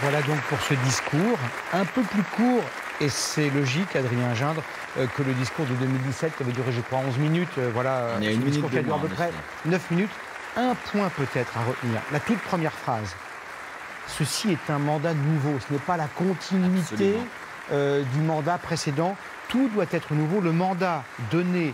Voilà donc pour ce discours, un peu plus court, et c'est logique, Adrien Gindre, que le discours de 2017 qui avait duré, je crois, 11 minutes. Voilà, il y a une minute qui a duré à peu près 9 minutes. Un point peut-être à retenir, la toute première phrase. Ceci est un mandat nouveau, ce n'est pas la continuité du mandat précédent. Tout doit être nouveau. Le mandat donné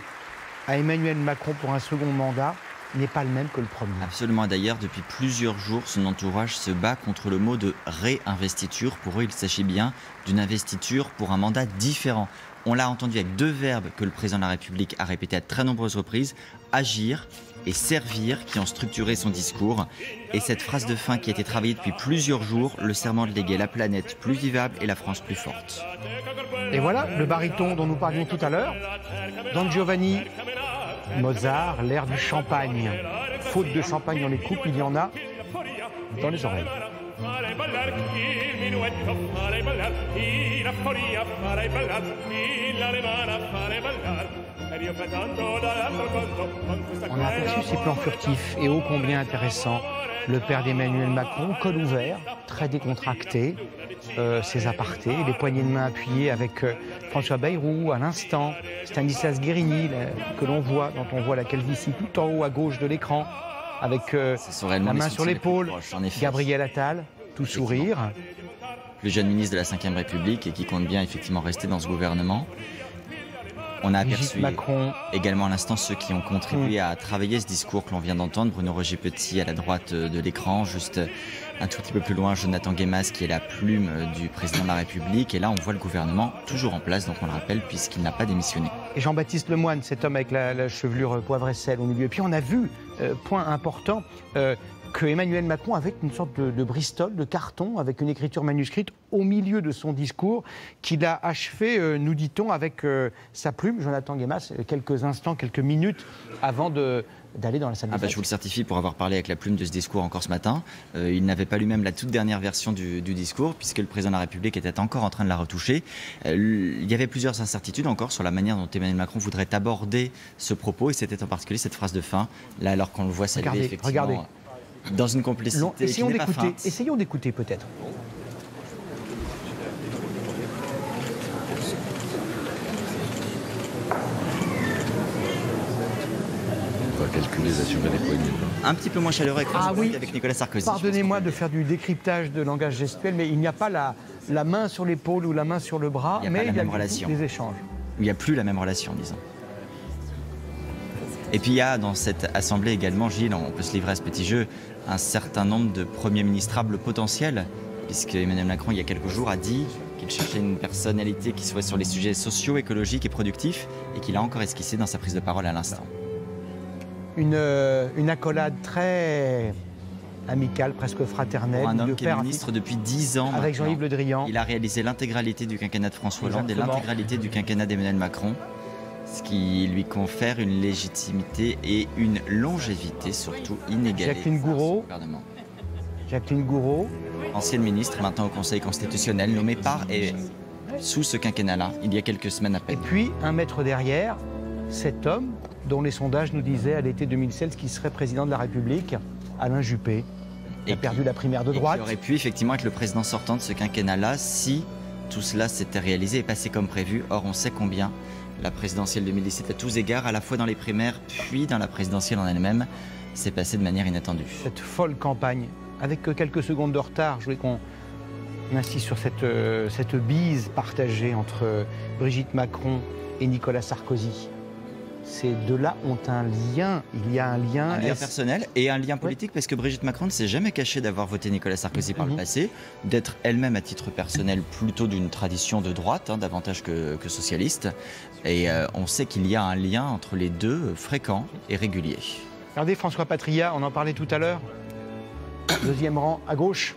à Emmanuel Macron pour un second mandat n'est pas le même que le premier. Absolument. D'ailleurs, depuis plusieurs jours, son entourage se bat contre le mot de réinvestiture. Pour eux, il s'agit bien d'une investiture pour un mandat différent. On l'a entendu avec deux verbes que le président de la République a répétés à très nombreuses reprises, agir et servir, qui ont structuré son discours. Et cette phrase de fin qui a été travaillée depuis plusieurs jours, le serment de léguer la planète plus vivable et la France plus forte. Et voilà, le baryton dont nous parlions tout à l'heure, Don Giovanni, Mozart, l'air du champagne. Faute de champagne dans les coupes, il y en a dans les oreilles. On a aperçu ces plans furtifs et ô combien intéressants. Le père d'Emmanuel Macron, col ouvert, très décontracté, ses apartés, les poignées de main appuyées avec François Bayrou à l'instant, Stanislas Guérini que l'on voit, dont on voit la calvitie tout en haut à gauche de l'écran, avec la main sur l'épaule, Gabriel Attal, tout sourire. Le jeune ministre de la Ve République et qui compte bien effectivement rester dans ce gouvernement. On a aperçu également à l'instant ceux qui ont contribué à travailler ce discours que l'on vient d'entendre. Bruno Roger-Petit à la droite de l'écran, juste un tout petit peu plus loin, Jonathan Guémas qui est la plume du président de la République. Et là, on voit le gouvernement toujours en place, donc on le rappelle, puisqu'il n'a pas démissionné. Et Jean-Baptiste Lemoyne, cet homme avec la chevelure poivre et sel au milieu. Et puis on a vu, point important, que Emmanuel Macron avait une sorte de Bristol, de carton, avec une écriture manuscrite au milieu de son discours, qu'il a achevé, nous dit-on, avec sa plume, Jonathan Guémas, quelques instants, quelques minutes avant d'aller dans la salle des fêtes. Je vous le certifie pour avoir parlé avec la plume de ce discours encore ce matin. Il n'avait pas lui-même la toute dernière version du discours, puisque le président de la République était encore en train de la retoucher. Il y avait plusieurs incertitudes encore sur la manière dont Emmanuel Macron voudrait aborder ce propos, et c'était en particulier cette phrase de fin, là alors qu'on le voit saluer effectivement. Regardez. Dans une complicité qui n'est pas feinte. Essayons d'écouter peut-être. On va calculer la survie des poignées. Un petit peu moins chaleureux avec Nicolas Sarkozy. Pardonnez-moi de faire du décryptage de langage gestuel, mais il n'y a pas la main sur l'épaule ou la main sur le bras, mais il y a des échanges. Il n'y a plus la même relation, disons. Et puis il y a dans cette assemblée également, Gilles, on peut se livrer à ce petit jeu, un certain nombre de premiers ministrables potentiels, puisque Emmanuel Macron, il y a quelques jours, a dit qu'il cherchait une personnalité qui soit sur les sujets sociaux, écologiques et productifs, et qu'il a encore esquissé dans sa prise de parole à l'instant. Une accolade très amicale, presque fraternelle. Pour un homme qui est ministre depuis 10 ans avec Jean-Yves Le Drian. Il a réalisé l'intégralité du quinquennat de François Hollande et l'intégralité du quinquennat d'Emmanuel Macron, ce qui lui confère une légitimité et une longévité surtout inégalée. Jacqueline Gourault, ancienne ministre, maintenant au Conseil constitutionnel, nommée par et sous ce quinquennat-là, il y a quelques semaines à peine. Et puis, un mètre derrière, cet homme dont les sondages nous disaient à l'été 2016 qu'il serait président de la République, Alain Juppé, qui a perdu la primaire de droite. Et qui aurait pu effectivement être le président sortant de ce quinquennat-là si tout cela s'était réalisé et passé comme prévu. Or, on sait combien la présidentielle 2017, à tous égards, à la fois dans les primaires, puis dans la présidentielle en elle-même, s'est passée de manière inattendue. Cette folle campagne, avec quelques secondes de retard, je voulais qu'on insiste sur cette bise partagée entre Brigitte Macron et Nicolas Sarkozy. Ces deux-là ont un lien, il y a un lien... Un lien personnel et un lien politique, parce que Brigitte Macron ne s'est jamais cachée d'avoir voté Nicolas Sarkozy par le passé, d'être elle-même à titre personnel plutôt d'une tradition de droite, davantage que socialiste. Et on sait qu'il y a un lien entre les deux fréquent et régulier. Regardez François Patriat, on en parlait tout à l'heure, deuxième rang à gauche.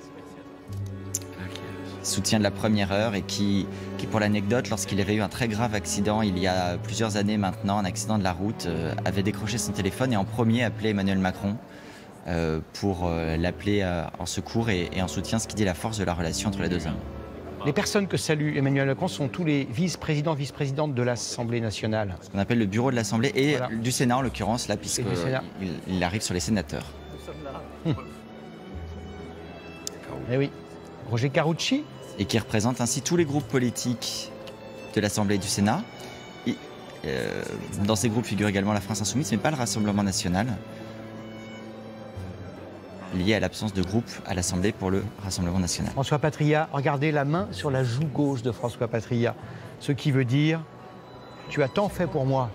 Soutien de la première heure et qui pour l'anecdote, lorsqu'il avait eu un très grave accident il y a plusieurs années maintenant, un accident de la route, avait décroché son téléphone et en premier appelé Emmanuel Macron pour l'appeler en secours et en soutien, ce qui dit la force de la relation entre les deux hommes. Les personnes que salue Emmanuel Macron sont tous les vice-présidents, vice-présidentes de l'Assemblée nationale. Ce qu'on appelle le bureau de l'Assemblée et du Sénat en l'occurrence, là, puisqu'il arrive sur les sénateurs. Eh oui. Roger Carucci. Et qui représente ainsi tous les groupes politiques de l'Assemblée et du Sénat. Et, dans ces groupes figure également la France Insoumise, mais pas le Rassemblement National, lié à l'absence de groupe à l'Assemblée pour le Rassemblement National. François Patriat, regardez la main sur la joue gauche de François Patriat. Ce qui veut dire, tu as tant fait pour moi.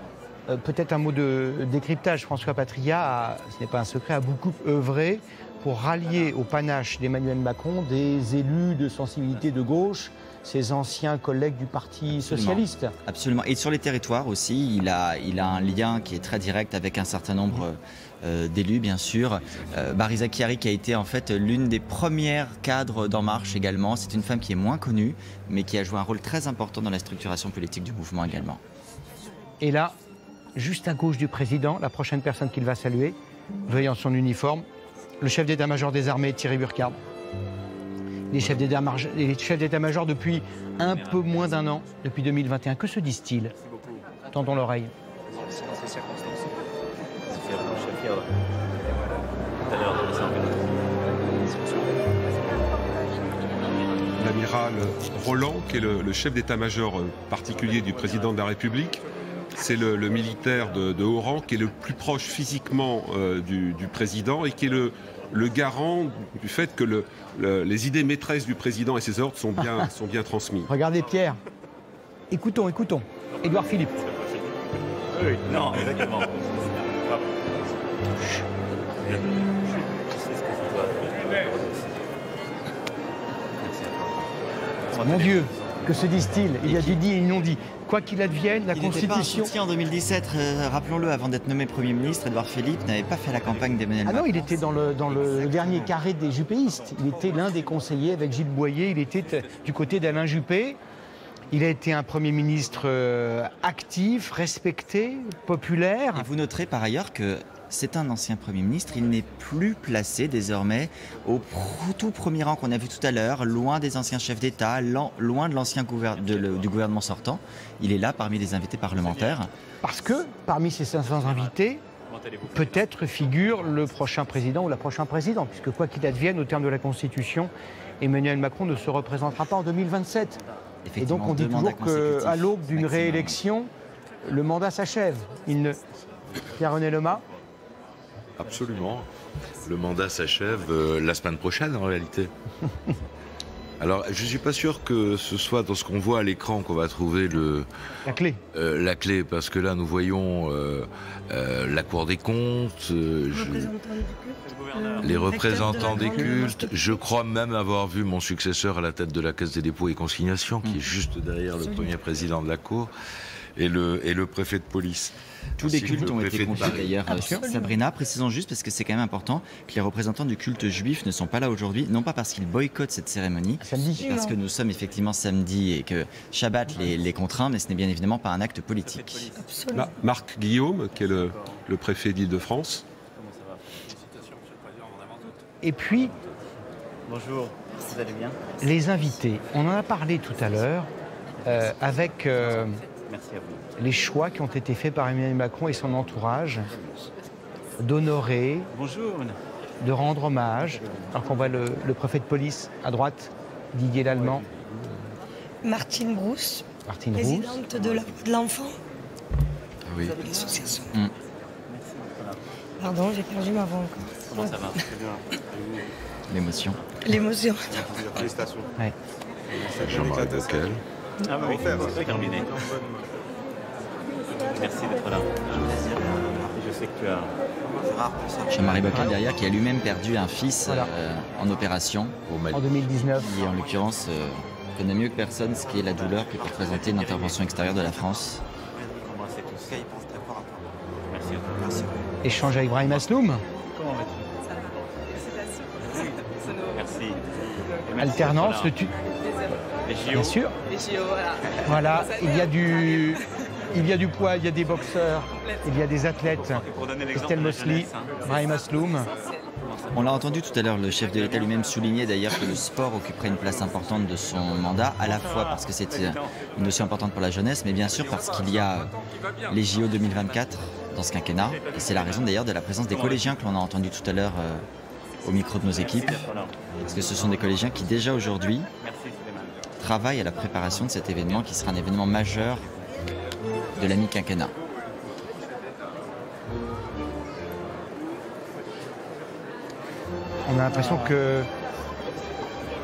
Peut-être un mot de décryptage. François Patriat, ce n'est pas un secret, a beaucoup œuvré pour rallier au panache d'Emmanuel Macron des élus de sensibilité de gauche, ses anciens collègues du Parti socialiste. Absolument. Et sur les territoires aussi, il a un lien qui est très direct avec un certain nombre d'élus, bien sûr. Barisa Chiari, qui a été en fait l'une des premières cadres d'En Marche également. C'est une femme qui est moins connue, mais qui a joué un rôle très important dans la structuration politique du mouvement également. Et là, juste à gauche du président, la prochaine personne qu'il va saluer, veillant son uniforme, le chef d'état-major des armées, Thierry Burkhard. Les chefs d'état-major depuis un peu moins d'un an, depuis 2021. Que se disent-ils? Tendons l'oreille. L'amiral Roland, qui est le chef d'état-major particulier du président de la République, c'est le militaire de haut rang qui est le plus proche physiquement du président et qui est le garant du fait que les idées maîtresses du président et ses ordres sont bien transmis. Regardez Pierre. Écoutons. Édouard Philippe. Oui, non, exactement. Mon Dieu, que se disent-ils? Il y a du dit et du non dit. Quoi qu'il advienne, la Constitution... En 2017, rappelons-le, avant d'être nommé Premier ministre, Édouard Philippe n'avait pas fait la campagne d'Emmanuel Macron. Ah non, il était dans le dernier carré des juppéistes. Il était l'un des conseillers avec Gilles Boyer. Il était du côté d'Alain Juppé. Il a été un Premier ministre actif, respecté, populaire. Et vous noterez par ailleurs que c'est un ancien Premier ministre. Il n'est plus placé désormais au tout premier rang qu'on a vu tout à l'heure, loin des anciens chefs d'État, loin de l'ancien du gouvernement sortant. Il est là parmi les invités parlementaires. Parce que parmi ces 500 invités, peut-être figure le prochain président ou la prochaine présidente, puisque quoi qu'il advienne, au terme de la Constitution, Emmanuel Macron ne se représentera pas en 2027. Et donc on dit toujours qu'à l'aube d'une réélection, le mandat s'achève. Pierre-René Lemas? Absolument. Le mandat s'achève la semaine prochaine en réalité. Alors je ne suis pas sûr que ce soit dans ce qu'on voit à l'écran qu'on va trouver la clé. La clé, parce que là nous voyons la Cour des comptes, les représentants des cultes. Je crois même avoir vu mon successeur à la tête de la Caisse des dépôts et consignations, qui est juste derrière le premier président de la Cour, et le préfet de police. Tous les cultes ont été confiés d'ailleurs. Sabrina, précisons juste, parce que c'est quand même important, que les représentants du culte juif ne sont pas là aujourd'hui, non pas parce qu'ils boycottent cette cérémonie, mais parce que nous sommes effectivement samedi et que Shabbat les contraint, mais ce n'est bien évidemment pas un acte politique. Marc Guillaume, qui est le préfet d'Île-de-France. Et puis, bonjour, vous allez bien? Les invités, on en a parlé tout à l'heure, avec... Merci à vous. Les choix qui ont été faits par Emmanuel Macron et son entourage d'honorer, de rendre hommage, alors qu'on voit le préfet de police à droite, Didier Lallemand. Martine Brousse, présidente de la Voix de l'Enfant. Oui. L'association. Pardon, j'ai perdu ma voix encore. Comment ça va? L'émotion. L'émotion. Félicitations. Ouais. Jean-Marie Bockel. Ah oui, c'est terminé. Merci d'être là. Je sais que tu as... Jean-Marie Bockel derrière, qui a lui-même perdu un fils en opération. En 2019. Et en l'occurrence, connaît mieux que personne ce qui est la douleur que peut représenter une intervention extérieure de la France. Merci à toi. Échange avec Brahim Asloum. Comment vas-tu? Merci. Alternance, les JO. Bien sûr. Les JO, voilà. Voilà, il y a du poids, il y a des boxeurs, il y a des athlètes. Estelle Mosley, Brahim Asloum. On l'a entendu tout à l'heure, le chef de l'État lui-même soulignait d'ailleurs que le sport occuperait une place importante de son mandat, à la fois parce que c'est une notion importante pour la jeunesse, mais bien sûr parce qu'il y a les JO 2024 dans ce quinquennat. Et c'est la raison d'ailleurs de la présence des collégiens que l'on a entendu tout à l'heure au micro de nos équipes, parce que ce sont des collégiens qui déjà aujourd'hui travaillent à la préparation de cet événement qui sera un événement majeur de la mi-quinquennat. On a l'impression que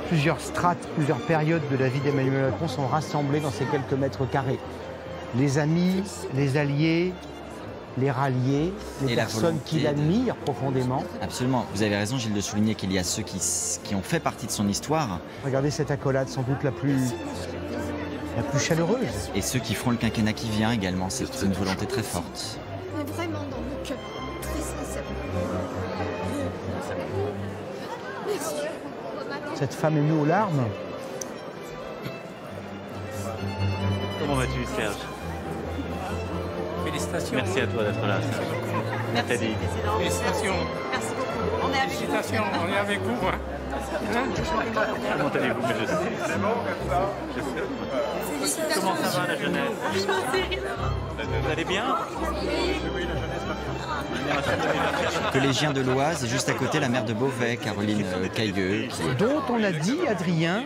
plusieurs strates, plusieurs périodes de la vie d'Emmanuel Macron sont rassemblées dans ces quelques mètres carrés. Les amis, les alliés, les ralliés, les personnes qui l'admirent profondément. Absolument, vous avez raison Gilles de souligner qu'il y a ceux qui ont fait partie de son histoire. Regardez cette accolade, sans doute la plus chaleureuse. Et ceux qui feront le quinquennat qui vient également, c'est une volonté très forte. Mais vraiment dans le cœur, très sincèrement. Merci. Cette femme émue aux larmes. Comment vas-tu, Serge? Félicitations. Merci à toi d'être là, Serge. Merci, Président. Félicitations. Merci beaucoup. On est avec vous. Félicitations, on est avec vous. Hein. Comment allez-vous? Comment ça va, la jeunesse? Vous allez bien? Collégien de l'Oise et juste à côté la maire de Beauvais, Caroline Cayeux. Dont on a dit, Adrien,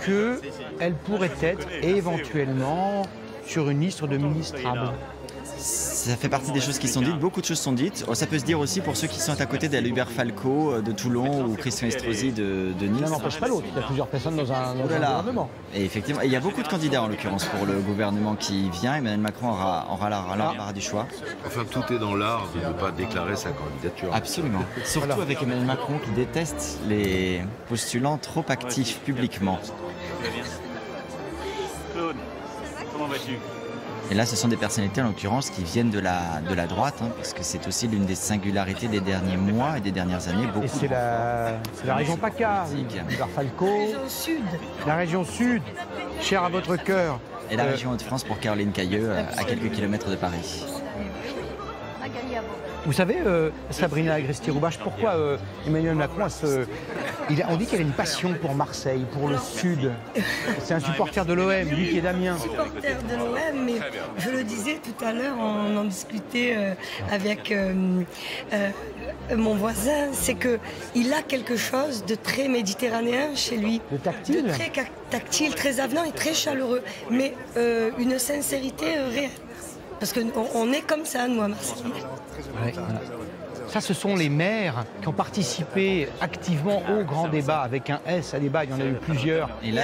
qu'elle pourrait être éventuellement sur une liste de ministrables. Ça fait partie des choses qui sont dites, beaucoup de choses sont dites. Ça peut se dire aussi pour ceux qui sont à côté d'Albert Falco de Toulon ou Christian Estrosi de Nice. L'un n'empêche pas l'autre, il y a plusieurs personnes dans un gouvernement. Et effectivement, il y a beaucoup de candidats en l'occurrence pour le gouvernement qui vient. Emmanuel Macron aura l'embarras du choix. Enfin, tout est dans l'art de ne pas déclarer sa candidature. Absolument. Surtout avec Emmanuel Macron qui déteste les postulants trop actifs publiquement. Claude, comment vas-tu? Et là, ce sont des personnalités, en l'occurrence, qui viennent de la droite, hein, parce que c'est aussi l'une des singularités des derniers mois et des dernières années. Et c'est la région PACA, Albert Falco, la région sud, chère à votre cœur. Et la région Hauts-de-France pour Caroline Cayeux, à quelques kilomètres de Paris. Vous savez, Sabrina Agresti-Roubache, pourquoi Emmanuel Macron on dit qu'il a une passion pour Marseille, pour le Sud. C'est un supporter de l'OM, lui qui est d'Amiens. Supporter de l'OM, mais je le disais tout à l'heure, on en discutait avec mon voisin, c'est qu'il a quelque chose de très méditerranéen chez lui. De tactile. De très tactile, très avenant et très chaleureux, mais une sincérité réelle. Parce qu'on est comme ça, nous, à Marseille. Ouais, voilà. Ça, ce sont les maires qui ont participé activement au grand débat, avec un S à débat, il y en a eu plusieurs, Et là,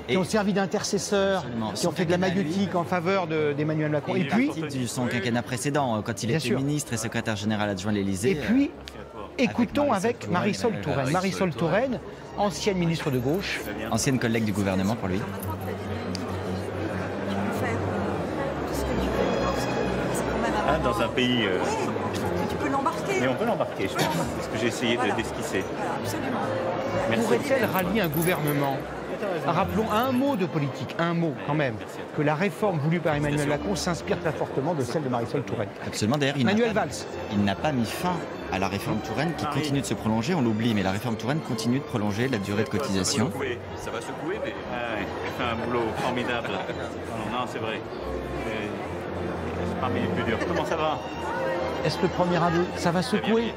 qui ont servi d'intercesseurs, qui ont fait de la maïeutique en faveur d'Emmanuel Macron. Et puis, de son quinquennat précédent, quand il était ministre et secrétaire général adjoint à l'Élysée. Et puis, écoutons avec Marisol Touraine. Marisol Touraine, ancienne ministre de gauche. Ancienne collègue du gouvernement pour lui. Dans un pays... Tu peux l'embarquer. Mais on peut l'embarquer, je pense. C'est ce que j'ai essayé d'esquisser. Absolument. Pourrait-elle rallier un gouvernement? Rappelons un mot de politique, un mot quand même, que la réforme voulue par Emmanuel Macron s'inspire très fortement de celle de Marisol Touraine. Absolument, d'ailleurs, Manuel Valls. Il n'a pas mis fin à la réforme Touraine qui continue de se prolonger, on l'oublie, mais la réforme Touraine continue de prolonger la durée de cotisation. Ça va secouer, mais... il fait un boulot formidable. Non, c'est vrai. C'est parmi les plus durs. Comment ça va? Est-ce que le premier aveu, ça va secouer?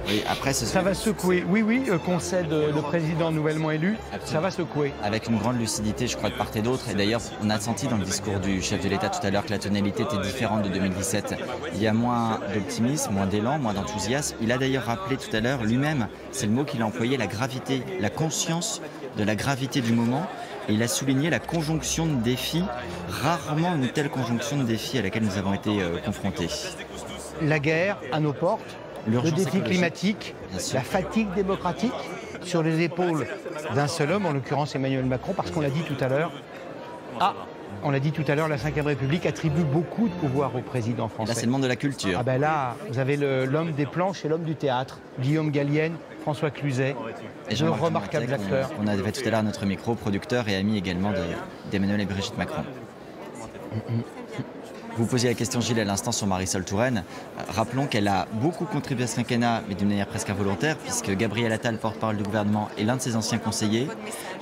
Oui, après, ça va secouer. Oui, concède le président nouvellement élu. Absolument. Ça va secouer. Avec une grande lucidité, je crois, de part et d'autre. Et d'ailleurs, on a senti dans le discours du chef de l'État tout à l'heure que la tonalité était différente de 2017. Il y a moins d'optimisme, moins d'élan, moins d'enthousiasme. Il a d'ailleurs rappelé tout à l'heure lui-même, c'est le mot qu'il a employé, la gravité, la conscience de la gravité du moment. Et il a souligné la conjonction de défis, rarement une telle conjonction de défis à laquelle nous avons été confrontés. La guerre à nos portes, le défi climatique, la fatigue démocratique sur les épaules d'un seul homme, en l'occurrence Emmanuel Macron, parce qu'on l'a dit tout à l'heure. On l'a dit tout à l'heure, la Ve République attribue beaucoup de pouvoir au président français. Là, c'est le monde de la culture. Ah ben là, vous avez l'homme des planches et l'homme du théâtre, Guillaume Gallienne, François Cluzet, deux remarquables acteurs. On avait tout à l'heure notre micro, producteur et ami également d'Emmanuel et Brigitte Macron. Vous posiez la question, Gilles, à l'instant sur Marisol Touraine. Rappelons qu'elle a beaucoup contribué à ce quinquennat, mais d'une manière presque involontaire, puisque Gabriel Attal, porte-parole du gouvernement, est l'un de ses anciens conseillers.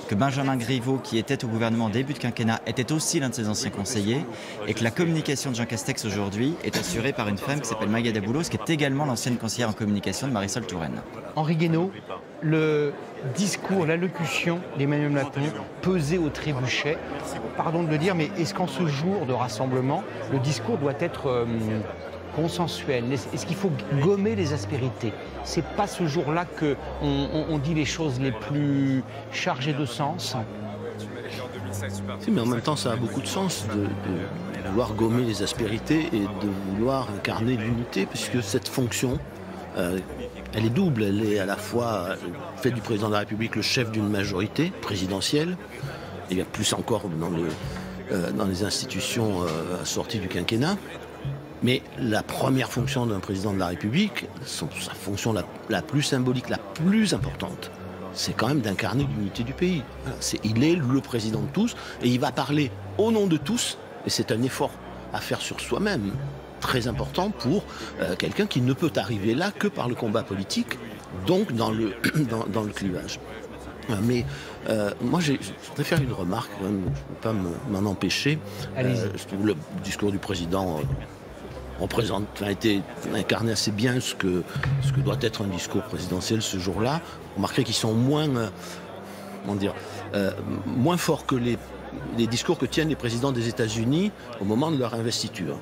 que Benjamin Griveaux, qui était au gouvernement au début de quinquennat, était aussi l'un de ses anciens conseillers, et que la communication de Jean Castex aujourd'hui est assurée par une femme qui s'appelle Magada Boulos, qui est également l'ancienne conseillère en communication de Marisol Touraine. Henri Guénaud, le discours, l'allocution d'Emmanuel Macron pesait au trébuchet. Pardon de le dire, mais est-ce qu'en ce jour de rassemblement, le discours doit être consensuel? Est-ce qu'il faut gommer les aspérités? C'est pas ce jour-là qu'on dit les choses les plus chargées de sens? Si, mais en même temps, ça a beaucoup de sens de vouloir gommer les aspérités et de vouloir incarner l'unité, puisque cette fonction, elle est double. Elle est à la fois fait du président de la République le chef d'une majorité présidentielle, et il y a plus encore dans les institutions assorties du quinquennat. Mais la première fonction d'un président de la République, sa fonction la plus symbolique, la plus importante, c'est quand même d'incarner l'unité du pays. Voilà, il est le président de tous et il va parler au nom de tous. Et c'est un effort à faire sur soi-même, très important pour quelqu'un qui ne peut arriver là que par le combat politique, donc dans le clivage. Mais moi, je voudrais faire une remarque, quand même, je ne peux pas m'en empêcher. Je trouve le discours du président a été incarné assez bien ce que doit être un discours présidentiel ce jour-là. Vous remarquerez qu'ils sont moins forts que les discours que tiennent les présidents des États-Unis au moment de leur investiture.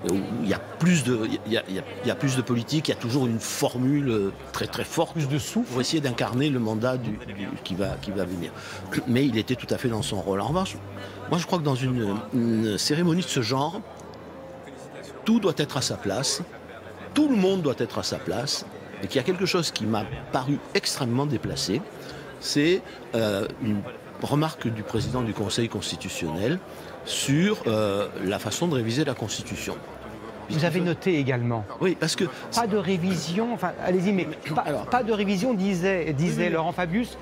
Il y a plus de politique, il y a toujours une formule très très forte, plus de souffle, pour essayer d'incarner le mandat qui va venir. Mais il était tout à fait dans son rôle. En revanche, moi je crois que dans une cérémonie de ce genre, tout doit être à sa place, tout le monde doit être à sa place, et qu'il y a quelque chose qui m'a paru extrêmement déplacé, c'est une remarque du président du Conseil constitutionnel sur la façon de réviser la Constitution. Vous avez noté également. Oui, parce que... Pas de révision, enfin, allez-y, mais pas de révision, disait Laurent Fabius,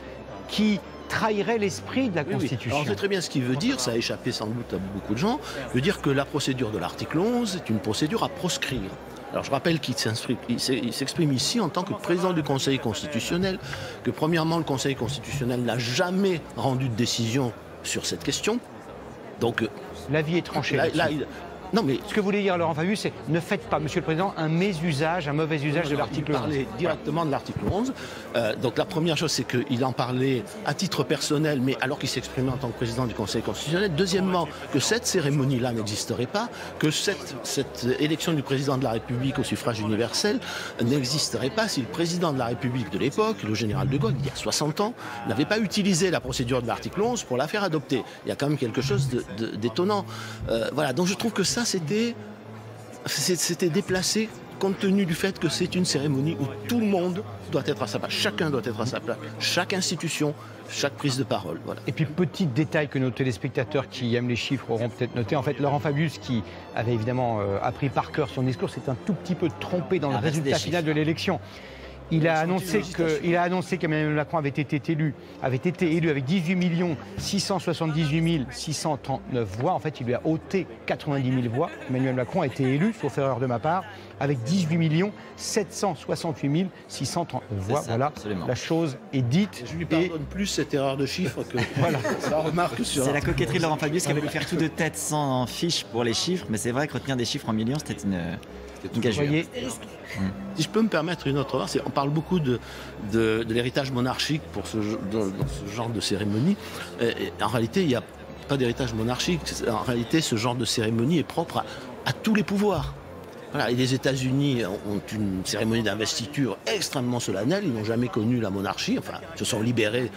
qui trahirait l'esprit de la Constitution. Alors, on sait très bien ce qu'il veut dire, ça a échappé sans doute à beaucoup de gens, veut dire que la procédure de l'article 11 est une procédure à proscrire. Alors je rappelle qu'il s'exprime ici en tant que président du Conseil constitutionnel, que premièrement le Conseil constitutionnel n'a jamais rendu de décision sur cette question. Donc l'avis est tranché. Non, mais ce que voulait dire Laurent Fabius, c'est ne faites pas, Monsieur le Président, un mauvais usage de l'article 11. Il parlait directement de l'article 11. Donc la première chose, c'est qu'il en parlait à titre personnel, mais alors qu'il s'exprimait en tant que président du Conseil constitutionnel. Deuxièmement, que cette cérémonie-là n'existerait pas, que cette élection du président de la République au suffrage universel n'existerait pas si le président de la République de l'époque, le général de Gaulle, il y a 60 ans, n'avait pas utilisé la procédure de l'article 11 pour la faire adopter. Il y a quand même quelque chose d'étonnant. Voilà, donc je trouve que ça, c'était déplacé compte tenu du fait que c'est une cérémonie où tout le monde doit être à sa place, chacun doit être à sa place, chaque institution, chaque prise de parole. Voilà. Et puis petit détail que nos téléspectateurs qui aiment les chiffres auront peut-être noté, en fait Laurent Fabius, qui avait évidemment appris par cœur son discours, s'est un tout petit peu trompé dans le résultat final de l'élection. Il a annoncé qu'Emmanuel Macron avait été élu avec 18 678 639 voix. En fait, il lui a ôté 90 000 voix. Emmanuel Macron a été élu, sauf erreur de ma part, avec 18 768 639 voix. Ça, voilà, absolument. La chose est dite. Je lui pardonne plus cette erreur de chiffre que voilà, ça remarque sur... C'est la coquetterie de Laurent Fabius qui avait pu faire tout de tête sans fiche pour les chiffres, mais c'est vrai que retenir des chiffres en millions, c'était une gageure. Si je peux me permettre une autre remarque, on parle beaucoup de l'héritage monarchique dans ce genre de cérémonie. En réalité, il n'y a pas d'héritage monarchique. En réalité, ce genre de cérémonie est propre à tous les pouvoirs. Voilà. Et les États-Unis ont une cérémonie d'investiture extrêmement solennelle. Ils n'ont jamais connu la monarchie. Enfin, ils se sont libérés.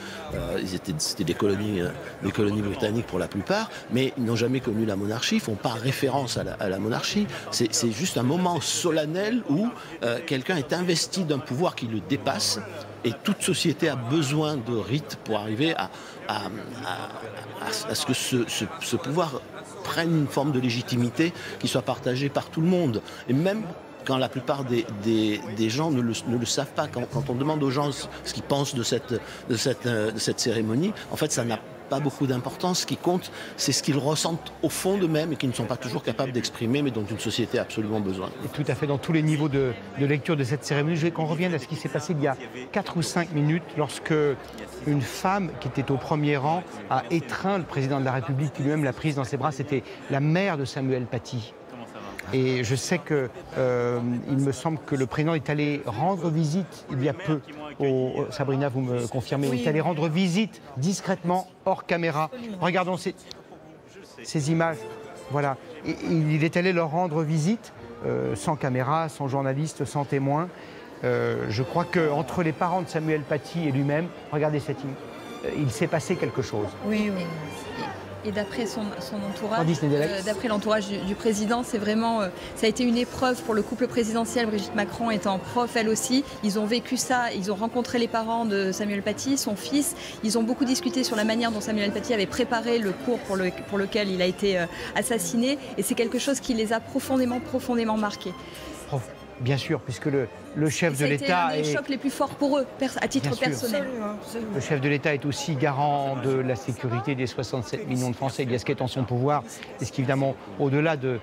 C'était des colonies britanniques pour la plupart, mais ils n'ont jamais connu la monarchie. Ils ne font pas référence à la monarchie. C'est juste un moment solennel où quelqu'un est investi d'un pouvoir qui le dépasse. Et toute société a besoin de rites pour arriver à ce que ce pouvoir prenne une forme de légitimité qui soit partagée par tout le monde. Et même quand la plupart des gens ne le savent pas, quand on demande aux gens ce qu'ils pensent de cette cérémonie, en fait, ça n'a pas beaucoup d'importance. Ce qui compte, c'est ce qu'ils ressentent au fond d'eux-mêmes et qu'ils ne sont pas toujours capables d'exprimer, mais dont une société a absolument besoin. Et tout à fait, dans tous les niveaux de lecture de cette cérémonie. Je veux qu'on revienne à ce qui s'est passé il y a 4 ou 5 minutes, lorsque une femme qui était au premier rang a étreint le président de la République, qui lui-même l'a prise dans ses bras. C'était la mère de Samuel Paty. Et je sais que, il me semble que le président est allé rendre visite il y a peu, Sabrina, vous me confirmez, il est allé rendre visite discrètement, hors caméra. Regardons ces images. Voilà. Et il est allé leur rendre visite, sans caméra, sans journaliste, sans témoin. Je crois qu'entre les parents de Samuel Paty et lui-même, regardez cette image, il s'est passé quelque chose. Oui, oui. Et d'après son entourage, d'après l'entourage du président, c'est vraiment, ça a été une épreuve pour le couple présidentiel. Brigitte Macron étant prof, elle aussi, ils ont vécu ça. Ils ont rencontré les parents de Samuel Paty, son fils. Ils ont beaucoup discuté sur la manière dont Samuel Paty avait préparé le cours pour lequel il a été assassiné. Et c'est quelque chose qui les a profondément marqués. Bien sûr, puisque le chef de l'État est... C'est un des chocs les plus forts pour eux, à titre personnel. Le chef de l'État est aussi garant de la sécurité des 67 millions de Français. Il y a ce qui est en son pouvoir, et ce qui, évidemment, au-delà de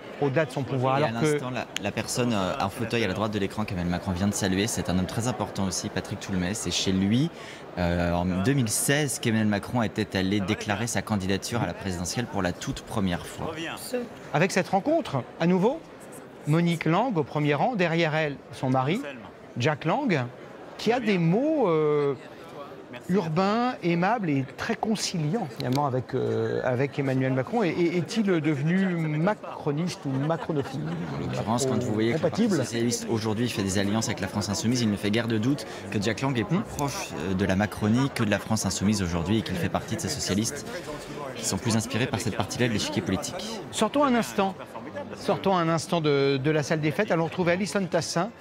son pouvoir. Alors à l'instant, la personne en fauteuil à la droite de l'écran qu'Emmanuel Macron vient de saluer, c'est un homme très important aussi, Patrick Toulmès. C'est chez lui, en 2016, qu'Emmanuel Macron était allé déclarer sa candidature à la présidentielle pour la toute première fois. Avec cette rencontre, à nouveau, Monique Lang au premier rang, derrière elle, son mari, Jack Lang, qui a des mots urbains, aimables et très conciliants finalement avec Emmanuel Macron. Est-il devenu macroniste ou macronophile? En l'occurrence, quand vous voyez que le Parti socialiste aujourd'hui fait des alliances avec la France insoumise, il ne fait guère de doute que Jack Lang est plus proche de la Macronie que de la France insoumise aujourd'hui et qu'il fait partie de ces socialistes qui sont plus inspirés par cette partie-là de l'échiquier politique. Sortons un instant de la salle des fêtes. Allons retrouver Alison Tassin.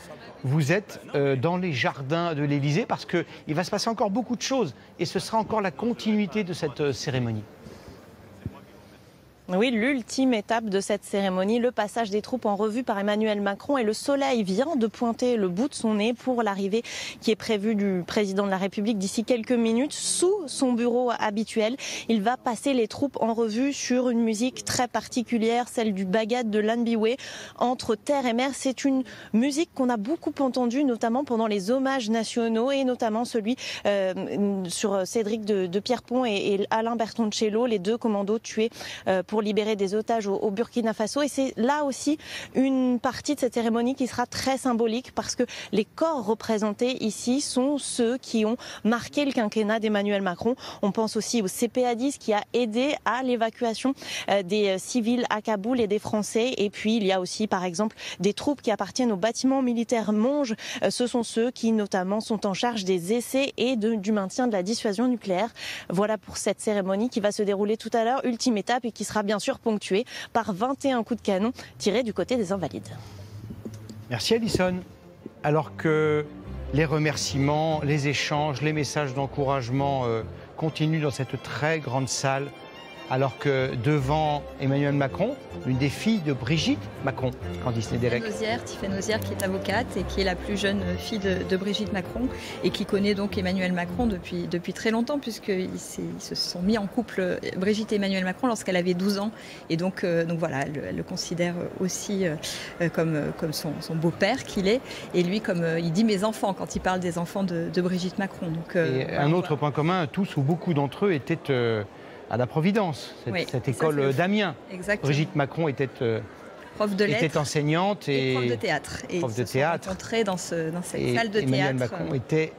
Vous êtes dans les jardins de l'Élysée parce qu'il va se passer encore beaucoup de choses et ce sera encore la continuité de cette cérémonie. Oui, l'ultime étape de cette cérémonie, le passage des troupes en revue par Emmanuel Macron, et le soleil vient de pointer le bout de son nez pour l'arrivée qui est prévue du président de la République d'ici quelques minutes sous son bureau habituel. Il va passer les troupes en revue sur une musique très particulière, celle du Bagad de Lan Biwé, Entre terre et mer. C'est une musique qu'on a beaucoup entendue, notamment pendant les hommages nationaux, et notamment celui sur Cédric de Pierrepont et Alain Bertoncello, les deux commandos tués pour libérer des otages au Burkina Faso. Et c'est là aussi une partie de cette cérémonie qui sera très symbolique parce que les corps représentés ici sont ceux qui ont marqué le quinquennat d'Emmanuel Macron. On pense aussi au CPA-10 qui a aidé à l'évacuation des civils à Kaboul et des Français. Et puis il y a aussi par exemple des troupes qui appartiennent au bâtiment militaire Monge. Ce sont ceux qui notamment sont en charge des essais et du maintien de la dissuasion nucléaire. Voilà pour cette cérémonie qui va se dérouler tout à l'heure, ultime étape, et qui sera bien sûr ponctuée par 21 coups de canon tirés du côté des Invalides. Merci Alison. Alors que les remerciements, les échanges, les messages d'encouragement continuent dans cette très grande salle, alors que devant Emmanuel Macron, l'une des filles de Brigitte Macron, Candice Nedelec. Tiffaine Ozière, qui est avocate et qui est la plus jeune fille de Brigitte Macron et qui connaît donc Emmanuel Macron depuis très longtemps, puisqu'ils se sont mis en couple, Brigitte et Emmanuel Macron, lorsqu'elle avait 12 ans. Et donc voilà, elle le considère aussi comme son beau-père qu'il est. Et lui, comme il dit mes enfants, quand il parle des enfants de Brigitte Macron. Donc, et un autre point commun, tous ou beaucoup d'entre eux étaient à la Providence, cette école d'Amiens. Brigitte Macron était prof de lettres, était enseignante et prof de théâtre. Et prof de théâtre. Rencontrés dans cette salle de Emmanuel théâtre. Macron était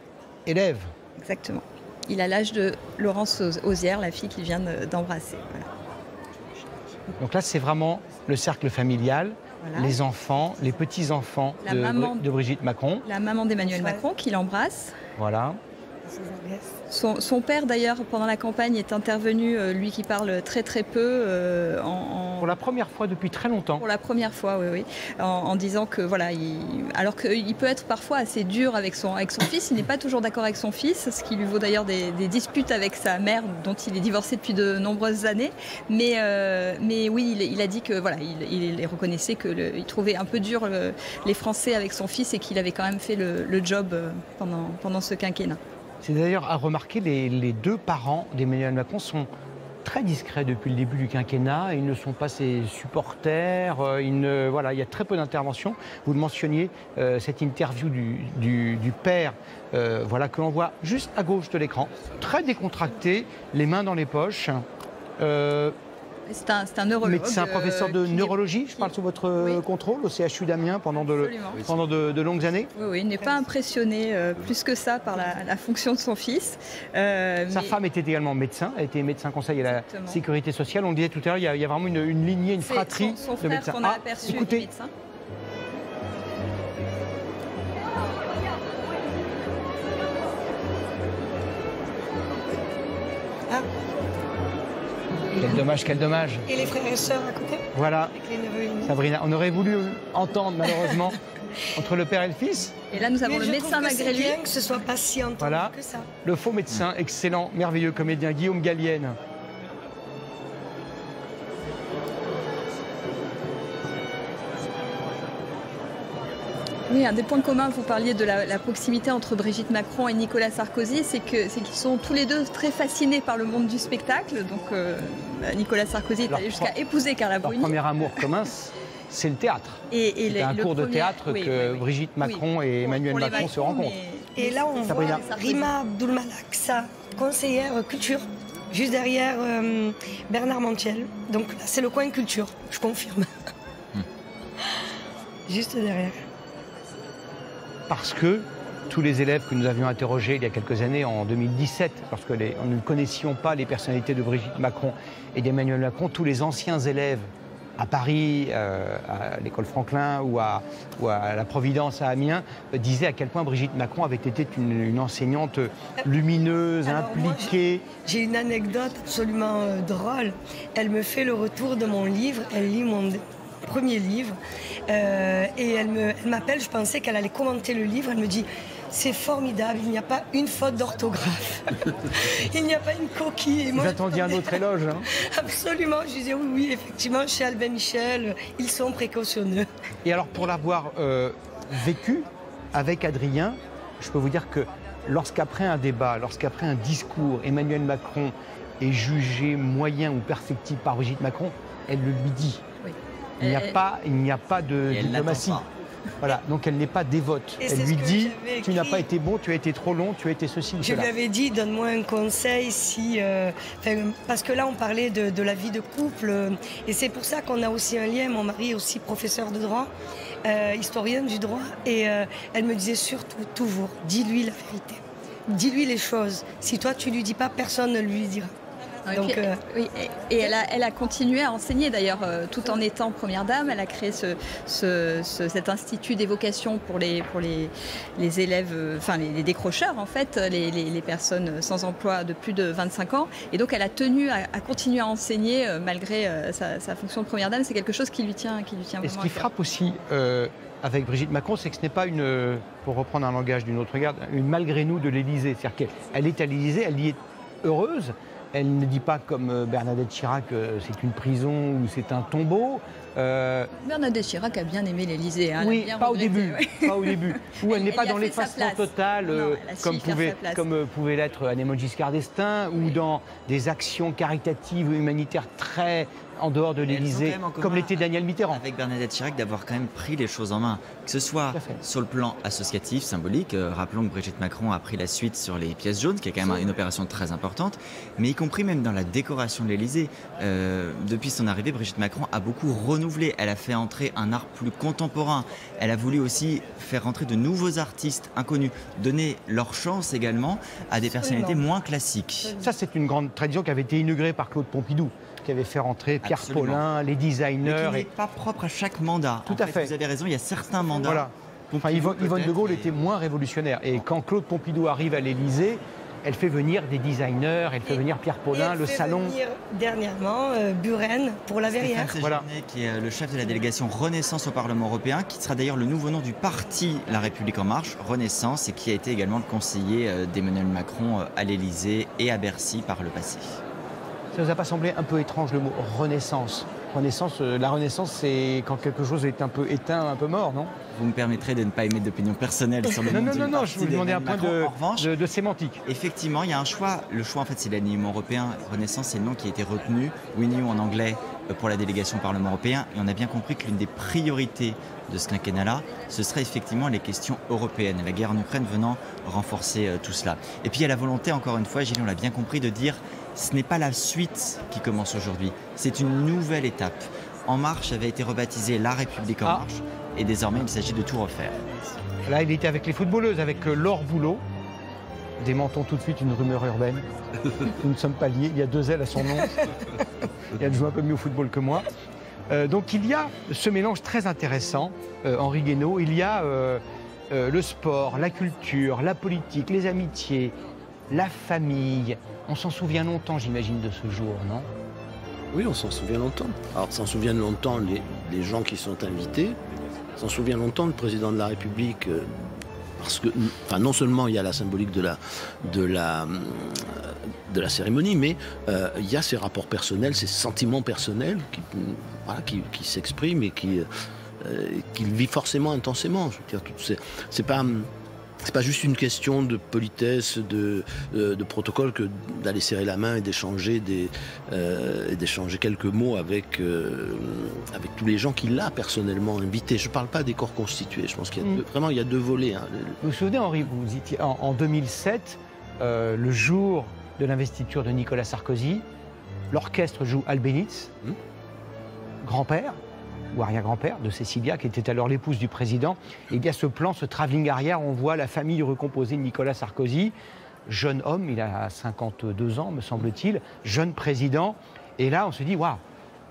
élève. Exactement. Il a l'âge de Laurence Ozière, la fille qu'il vient d'embrasser. Voilà. Donc là, c'est vraiment le cercle familial. Voilà. Les enfants, les petits-enfants de Brigitte Macron. La maman d'Emmanuel Macron qui l'embrasse. Voilà. Son père, d'ailleurs, pendant la campagne, est intervenu, lui qui parle très peu. Pour la première fois depuis très longtemps. Pour la première fois, oui. En disant que, voilà, alors qu'il peut être parfois assez dur avec son fils, il n'est pas toujours d'accord avec son fils, ce qui lui vaut d'ailleurs des disputes avec sa mère, dont il est divorcé depuis de nombreuses années. Mais oui, il a dit que, voilà, il reconnaissait qu'il trouvait un peu dur les Français avec son fils et qu'il avait quand même fait le job pendant ce quinquennat. C'est d'ailleurs à remarquer, les deux parents d'Emmanuel Macron sont très discret depuis le début du quinquennat. Ils ne sont pas ses supporters. Voilà, il y a très peu d'interventions. Vous le mentionniez, cette interview du père, voilà, que l'on voit juste à gauche de l'écran, très décontracté, les mains dans les poches. C'est un neurologue. Médecin, professeur de neurologie, je parle sous votre contrôle, au CHU d'Amiens pendant de longues années. Oui, il n'est pas impressionné plus que ça par la fonction de son fils. Sa femme était également médecin, elle était médecin conseil à la sécurité sociale. On le disait tout à l'heure, il y a vraiment une lignée, une fratrie son de médecins. Son frère qu'on a aperçu écoutez. médecin. Quel dommage, quel dommage. Et les frères et sœurs à côté. Voilà, avec les neveux et nièces. Sabrina, on aurait voulu entendre malheureusement entre le père et le fils. Et là, nous avons le médecin malgré lui. C'est bien que ce soit pas si entendu Voilà, que ça. le faux médecin, excellent, merveilleux comédien, Guillaume Gallienne. Oui, un des points communs, vous parliez de la proximité entre Brigitte Macron et Nicolas Sarkozy, c'est qu'ils sont tous les deux très fascinés par le monde du spectacle. Donc Nicolas Sarkozy est allé jusqu'à épouser Carla Bruni. Leur premier amour commun, c'est le théâtre. C'est un cours de théâtre que Brigitte Macron et Emmanuel Macron se rencontrent. Et là, on Sabrina. voit Rima Abdulmalak, sa conseillère culture, juste derrière Bernard Montiel. Donc là, c'est le coin culture, je confirme. Juste derrière. Parce que tous les élèves que nous avions interrogés il y a quelques années, en 2017, lorsque nous ne connaissions pas les personnalités de Brigitte Macron et d'Emmanuel Macron, tous les anciens élèves à Paris, à l'école Franklin ou à la Providence à Amiens, disaient à quel point Brigitte Macron avait été une enseignante lumineuse, impliquée. J'ai une anecdote absolument drôle. Elle me fait le retour de mon livre, elle lit mon premier livre et elle m'appelle, je pensais qu'elle allait commenter le livre, elle me dit c'est formidable, il n'y a pas une faute d'orthographe, il n'y a pas une coquille. Vous attendiez un autre éloge, hein? Absolument, je disais oui, effectivement, chez Albin Michel, ils sont précautionneux. Et alors pour l'avoir vécu avec Adrien, je peux vous dire que lorsqu'après un débat, lorsqu'après un discours, Emmanuel Macron est jugé moyen ou perfectible par Brigitte Macron, elle le lui dit. Oui. Il n'y a pas de diplomatie. Voilà, donc elle n'est pas dévote. Elle lui dit, tu n'as pas été bon, tu as été trop long, tu as été ceci ou cela. Je lui avais dit, donne-moi un conseil si... parce que là, on parlait de la vie de couple. Et c'est pour ça qu'on a aussi un lien. Mon mari est aussi professeur de droit, historienne du droit. Et elle me disait surtout, toujours, dis-lui la vérité. Dis-lui les choses. Si toi, tu ne lui dis pas, personne ne lui dira. Donc, oui, et elle a continué à enseigner d'ailleurs, tout en étant première dame. Elle a créé cet institut d'évocation pour les élèves, enfin les décrocheurs en fait, les personnes sans emploi de plus de 25 ans. Et donc elle a tenu à continuer à enseigner malgré sa fonction de première dame. C'est quelque chose qui lui tient vraiment. Et ce qui frappe aussi avec Brigitte Macron, c'est que ce n'est pas une, pour reprendre un langage d'une autre garde, une malgré nous de l'Élysée. C'est-à-dire qu'elle est à l'Élysée, elle y est heureuse. Elle ne dit pas comme Bernadette Chirac que c'est une prison ou c'est un tombeau. Bernadette Chirac a bien aimé l'Élysée. Hein, oui, pas au début. Pas au début. Où elle n'est pas dans l'effacement total, comme pouvait l'être Anémone Giscard d'Estaing, ou dans des actions caritatives ou humanitaires très en dehors de l'Élysée, comme l'était Daniel Mitterrand. Avec Bernadette Chirac, d'avoir quand même pris les choses en main, que ce soit sur le plan associatif, symbolique. Rappelons que Brigitte Macron a pris la suite sur les pièces jaunes, qui est quand même une opération très importante, mais y compris même dans la décoration de l'Élysée. Depuis son arrivée, Brigitte Macron a beaucoup renouvelé. Elle a fait entrer un art plus contemporain. Elle a voulu aussi faire entrer de nouveaux artistes inconnus, donner leur chance également à des personnalités moins classiques. Ça, c'est une grande tradition qui avait été inaugurée par Claude Pompidou, qui avait fait rentrer Pierre Paulin, les designers. Mais qui n'est pas propre à chaque mandat. Tout à fait. Vous avez raison, il y a certains mandats. Voilà. Enfin, Yvonne de Gaulle était moins révolutionnaire. Et quand Claude Pompidou arrive à l'Élysée, elle fait venir des designers, elle fait venir Pierre Paulin, le salon. Elle fait venir dernièrement Buren pour la Verrière. Voilà. Qui est le chef de la délégation Renaissance au Parlement européen, qui sera d'ailleurs le nouveau nom du parti La République En Marche, Renaissance, et qui a été également le conseiller d'Emmanuel Macron à l'Élysée et à Bercy par le passé. Ça ne vous a pas semblé un peu étrange le mot Renaissance? La Renaissance, c'est quand quelque chose est un peu éteint, un peu mort, non? Vous me permettrez de ne pas émettre d'opinion personnelle sur le nom du Non, parti je vous demandais un point En revanche, de sémantique. Effectivement, il y a un choix. Le choix, en fait, c'est l'alignement européen. Renaissance, c'est le nom qui a été retenu. Renew en anglais pour la délégation au Parlement européen. Et on a bien compris que l'une des priorités de ce quinquennat-là, ce serait effectivement les questions européennes. La guerre en Ukraine venant renforcer tout cela. Et puis il y a la volonté, encore une fois, Gilles, on l'a bien compris, de dire ce n'est pas la suite qui commence aujourd'hui. C'est une nouvelle étape. En Marche avait été rebaptisé La République en Marche. Et désormais, il s'agit de tout refaire. Là, il était avec les footballeuses, avec Laure Boulot. Démentons tout de suite une rumeur urbaine. Nous ne sommes pas liés. Il y a 2 L à son nom. Elle joue un peu mieux au football que moi. Donc il y a ce mélange très intéressant, Henri Guénaud. Il y a le sport, la culture, la politique, les amitiés, la famille. On s'en souvient longtemps, j'imagine, de ce jour, non? Oui, on s'en souvient longtemps. Alors, s'en souviennent longtemps les gens qui sont invités. S'en souvient longtemps le président de la République, parce que, enfin, non seulement il y a la symbolique de la cérémonie, mais il y a ses rapports personnels, ses sentiments personnels qui s'expriment et qu'il vit forcément intensément. Je veux dire, c'est pas juste une question de politesse, de protocole que d'aller serrer la main et d'échanger quelques mots avec tous les gens qu'il a personnellement invités. Je ne parle pas des corps constitués. Je pense qu'il y a vraiment il y a 2 volets. Hein. Vous vous souvenez, Henri, vous étiez en 2007, le jour de l'investiture de Nicolas Sarkozy, l'orchestre joue Albéniz, grand-père ou arrière-grand-père de Cécilia, qui était alors l'épouse du président. Et il y a ce plan, ce travelling arrière, on voit la famille recomposée de Nicolas Sarkozy, jeune homme, il a 52 ans, me semble-t-il, jeune président. Et là, on se dit, waouh,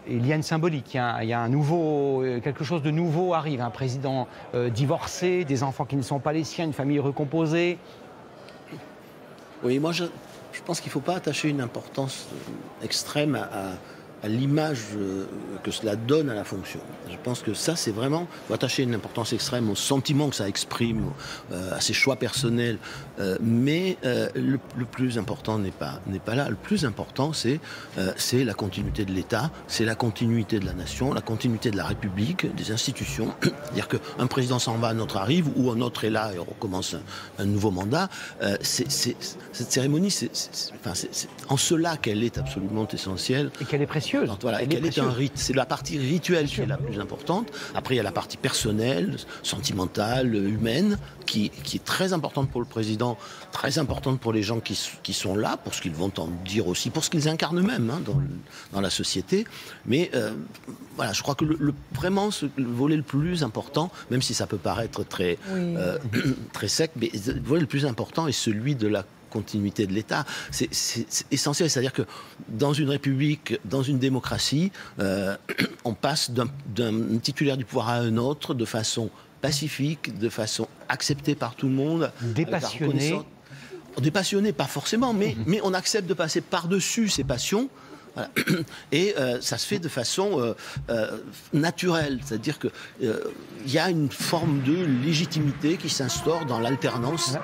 il y a une symbolique, il y a un nouveau, quelque chose de nouveau arrive, un président divorcé, des enfants qui ne sont pas les siens, une famille recomposée. Oui, moi je pense qu'il ne faut pas attacher une importance extrême à l'image que cela donne à la fonction. Je pense que ça, c'est vraiment... Il faut attacher une importance extrême au sentiment que ça exprime, à ses choix personnels. Mais le plus important n'est pas là. Le plus important, c'est la continuité de l'État, c'est la continuité de la nation, la continuité de la République, des institutions. C'est-à-dire qu'un président s'en va, un autre arrive, ou un autre est là et on recommence un nouveau mandat. Cette cérémonie, en cela qu'elle est absolument essentielle. Et qu'elle est précieuse. Voilà, et qu'elle est un rite. C'est la partie rituelle qui est la plus importante. Après, il y a la partie personnelle, sentimentale, humaine, qui est très importante pour le président, très importante pour les gens qui sont là, pour ce qu'ils vont en dire aussi, pour ce qu'ils incarnent eux-mêmes dans la société. Mais voilà, je crois que vraiment, le volet le plus important, même si ça peut paraître très sec, mais le volet le plus important est celui de la continuité de l'État. C'est essentiel, c'est-à-dire que dans une république, dans une démocratie, on passe d'un titulaire du pouvoir à un autre de façon pacifique, de façon acceptée par tout le monde. Dépassionné. Dépassionné, pas forcément, mais on accepte de passer par-dessus ces passions. Voilà. Et ça se fait de façon naturelle, c'est-à-dire qu'il y a une forme de légitimité qui s'instaure dans l'alternance